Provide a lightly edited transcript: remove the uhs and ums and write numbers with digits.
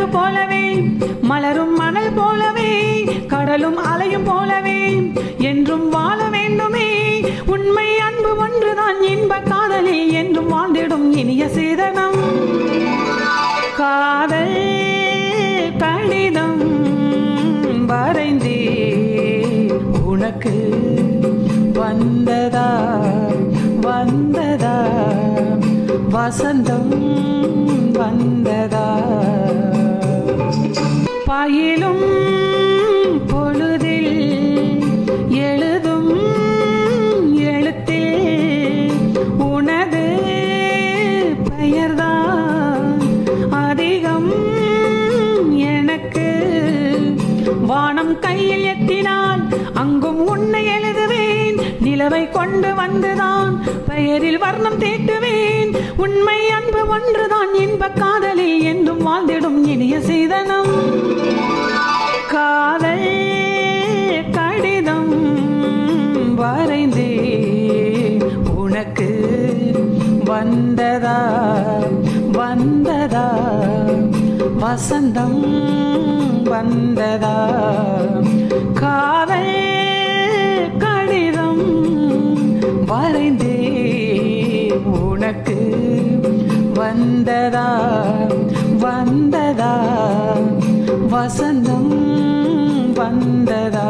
நிலவு போலவே மலரும் மணல் போலவே கடலும் அலையும் போலவே என்றும் வாழ வேண்டுமே. உண்மை அன்பு ஒன்றுதான் இன்ப காதலில் என்றும் வாழ்ந்திடும் இனிய சீதனம். காதல் கடிதம் வரைந்தே உனக்கு வந்ததா வந்ததா வசந்தம் வந்ததா. பயிலும் பொழுதில் எழுதும் எழுத்தில் உனது பெயர்தான் அதிகம் எனக்கு. வானம் கையில் எட்டினால் அங்கும் உன்னை எழுதுவேன். நிலவை கொண்டு வந்துதான் பெயரில் வர்ணம் தீட்டுவேன். உண்மை அன்பு ஒன்றுதான் இன்ப காதலில் என்றும் வாழ்ந்திடும் இனிய சீதனம். காதல் கடிதம் வரைந்தே உனக்கு வந்ததா வந்ததா வசந்தம் வந்ததா. காதல் கடிதம் வரைந்தே உனக்கு வந்ததா வந்ததா வசந்தம் வந்ததா.